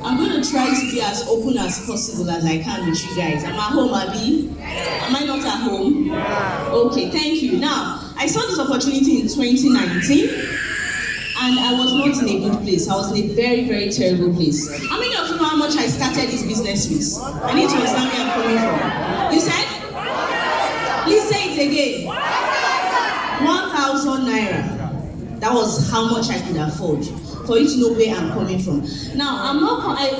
I'm going to try to be as open as possible as I can with you guys. I'm at home, Abby? Am I not at home? Okay, thank you. Now, I saw this opportunity in 2019, and I was not in a good place. I was in a very, very terrible place. How many of you know how much I started this business with? I need to understand where I'm coming from. You said? Please say it again. 1,000 naira. That was how much I could afford. For you to know where I'm coming from. Now, I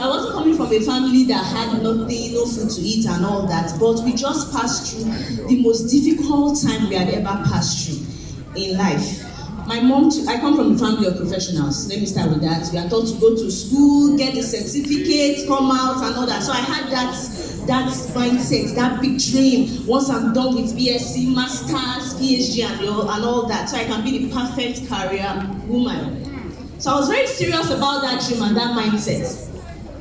wasn't coming from a family that had nothing, no food to eat and all that, but we just passed through the most difficult time we had ever passed through in life. My mom, I come from a family of professionals. Let me start with that. We are taught to go to school, get a certificate, come out and all that. So I had that mindset, that big dream. Once I'm done with BSc, Masters, PhD and all that, so I can be the perfect career woman. So I was very serious about that dream and that mindset.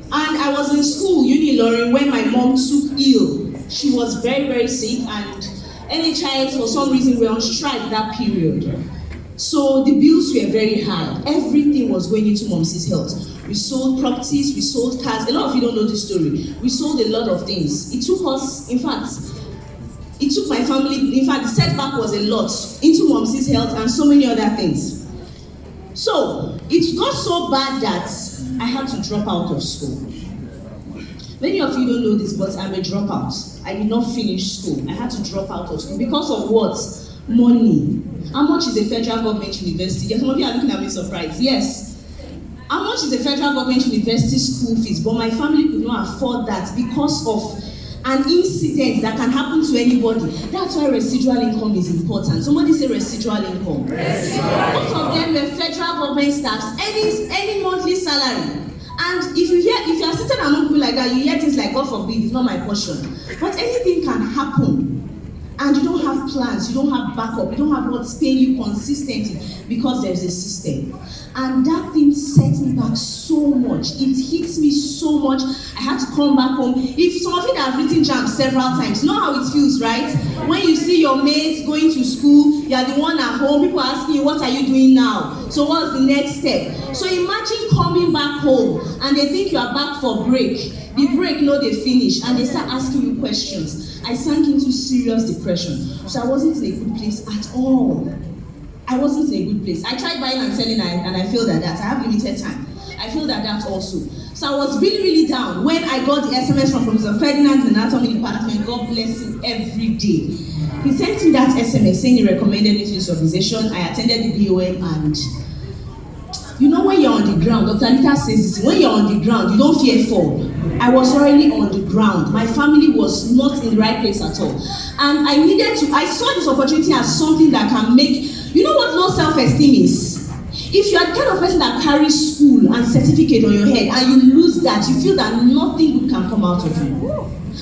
And I was in school, Uni Loring, when my mom took ill. She was very, very sick, and NHIS for some reason were on strike that period. So the bills were very high. Everything was going into Mom's health. We sold properties, we sold cars. A lot of you don't know this story. We sold a lot of things. It took us, in fact, it took my family, in fact, the setback was a lot into Mom's health and so many other things. So, it got so bad that I had to drop out of school. Many of you don't know this, but I'm a dropout. I did not finish school. I had to drop out of school. Because of what? Money. How much is a federal government university? Yes, some of you are looking at me surprised. Yes. How much is a federal government university school fees? But my family could not afford that because of an incident that can happen to anybody. That's why residual income is important. Somebody say residual income. Most of them were federal government staffs, any monthly salary. And if you are sitting among people like that, you hear things like, God forbid, it's not my portion. But anything can happen. And you don't have plans, you don't have backup, you don't have what's paying you consistently because there's a system. And that thing set me back so much. It hits me so much. I had to come back home. If some of you that have written jams several times, you know how it feels, right? When you see your mates going to school, you are the one at home, people are asking you, what are you doing now? So what's the next step? So imagine coming back home and they think you are back for break. The break, no, they finish and they start asking you questions. I sank into serious depression. So I wasn't in a good place at all. I wasn't in a good place. I tried buying and selling and I failed at that. I have limited time. I failed at that also. So I was really, really down when I got the SMS from Professor Ferdinand in the anatomy department. God bless him every day. He sent me that SMS saying he recommended me to this organization. I attended the BOM and you know when you're on the ground, Dr. Anita says this, when you're on the ground, you don't fear fall. I was already on the ground. My family was not in the right place at all. And I saw this opportunity as something that can make, you know what low self-esteem is? If you are the kind of person that carries school and certificate on your head and you lose that, you feel that nothing good can come out of you.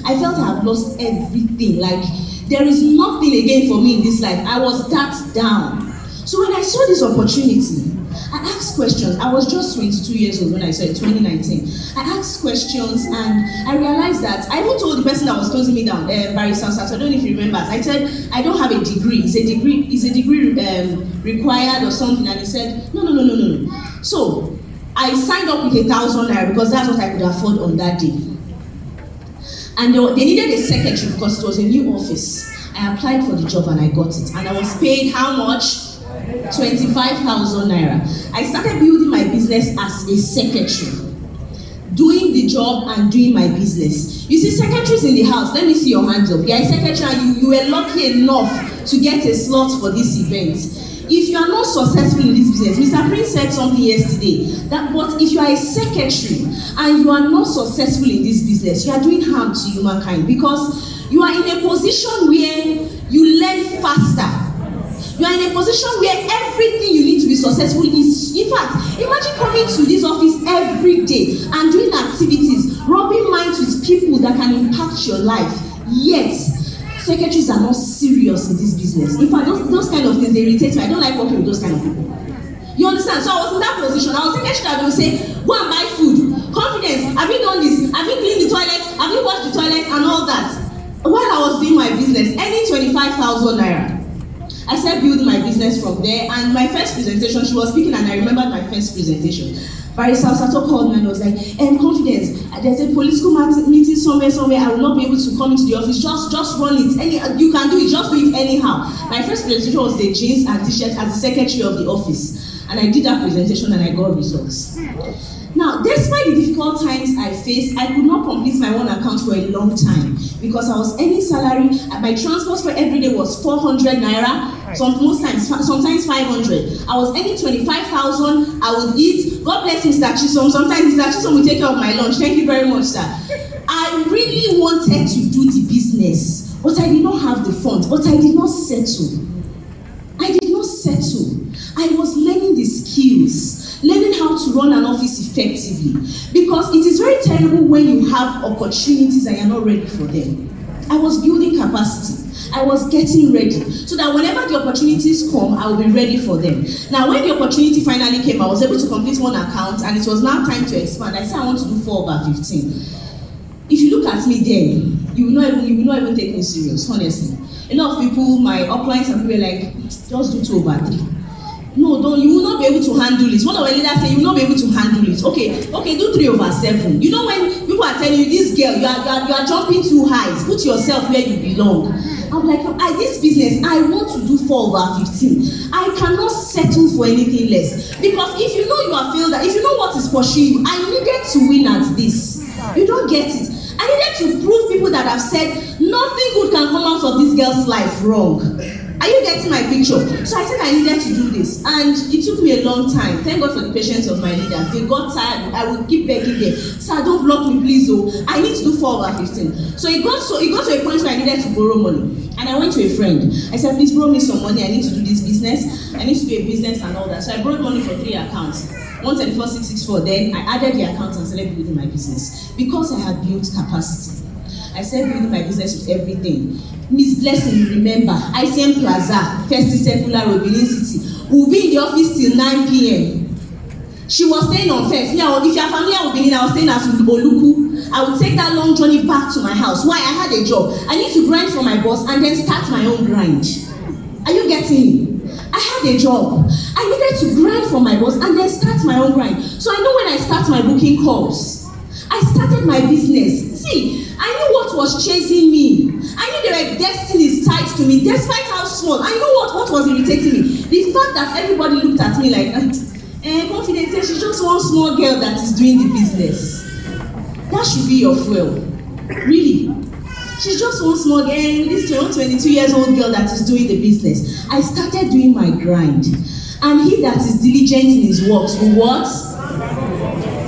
I felt I have lost everything. Like, there is nothing again for me in this life. I was that down. So when I saw this opportunity, I asked questions. I was just 22 years old when I saw it, 2019. I asked questions and I realized that I even told the person that was closing me down, Barry Sansa, I don't know if you remember. I said, I don't have a degree. Is a degree required or something? And he said, no. So I signed up with 1,000 naira because that's what I could afford on that day. And they needed a secretary because it was a new office. I applied for the job and I got it. And I was paid how much? 25,000 naira. I started building my business as a secretary, doing the job and doing my business. You see, secretaries in the house, let me see your hands up. You are a secretary and you were lucky enough to get a slot for this event. If you are not successful in this business, Mr. Prince said something yesterday, but if you are a secretary and you are not successful in this business, you are doing harm to humankind because you are in a position where you learn faster. You are in a position where everything you need to be successful is, in fact, imagine coming to this office every day and doing activities, rubbing minds with people that can impact your life. Yet, secretaries are not serious in this business. In fact, those kind of things, they irritate me. I don't like working with those kind of people. You understand? So I was in that position. I was secretary that will say, go and buy food. Confidence, have you done this? Have you cleaned the toilet? Have you washed the toilet? And all that. While I was doing my business, earning 25,000 naira. I started building my business from there, and my first presentation, she was speaking, and I remembered my first presentation. Barry Salsato called me and was like, Confidence, there's a political meeting somewhere, I will not be able to come into the office. Just run it. You can do it, just do it anyhow. My first presentation was the jeans and t-shirt as the secretary of the office. And I did that presentation and I got results. Now, despite the difficult times I faced, I could not complete my own account for a long time because I was earning salary. My transport for every day was 400 naira. Sometimes 500. I was earning 25,000. I would eat. God bless Mr. Chisom. Sometimes Mr. Chisom will take care of my lunch. Thank you very much, sir. I really wanted to do the business, but I did not have the funds. But I did not settle. I was learning the skills, learning how to run an office effectively. Because it is very terrible when you have opportunities and you're not ready for them. I was building capacity. I was getting ready so that whenever the opportunities come, I will be ready for them. Now, when the opportunity finally came, I was able to complete one account and it was now time to expand. I said I want to do 4/15. If you look at me then, you will not even take me serious, honestly. A lot of people, my uplines and people were like, just do 2/3. No, you will not be able to handle it. One of the leaders said, you will not be able to handle it. Okay, do 3/7. You know when people are telling you, this girl, you are jumping too high. Put yourself where you belong. I'm like, this business, I want to do 4/15. I cannot settle for anything less. Because if you know you are failed, if you know what is pursuing you, I needed to win at this. You don't get it. I needed to prove people that have said nothing good can come out of this girl's life wrong. Are you getting my picture? So I said I needed to do this, and it took me a long time. Thank God for the patience of my leaders. They got tired. I would keep begging them, sir, don't block me, please. Oh, I need to do 4/15. So it got to a point where I needed to borrow money, and I went to a friend. I said, please borrow me some money. I need to do this business. I need to do a business and all that. So I borrowed money for 3 accounts. 134,664. Then I added the accounts and started building my business because I had built capacity. I started building my business with everything. Miss Blessing, remember, ICM Plaza, First Circular Road, Benin City. We'll be in the office till 9 p.m. She was staying on First. If you are familiar with Benin, I was staying at Oluku. I would take that long journey back to my house. Why? I had a job. I need to grind for my boss and then start my own grind. Are you getting me? I had a job. I needed to grind for my boss and then start my own grind. So I know when I start my booking calls, I started my business. See, I knew what was chasing me. I knew there were destinies tied to me, despite how small. I knew what was irritating me. The fact that everybody looked at me like, confidence, she's just one small girl that is doing the business. That should be your fuel. Really. She's just one small girl, this 22 years old girl that is doing the business. I started doing my grind. And he that is diligent in his works will what?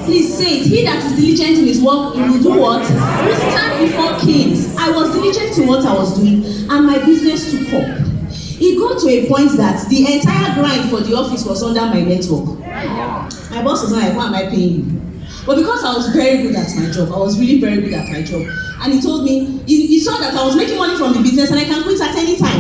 Please say it. He that is diligent in his work, he will do what? He will stand before kings. I was diligent in what I was doing, and my business took up. It got to a point that the entire grind for the office was under my network. My boss was like, why am I paying you? But because I was very good at my job, I was really very good at my job. And he told me, he saw that I was making money from the business and I can quit at any time.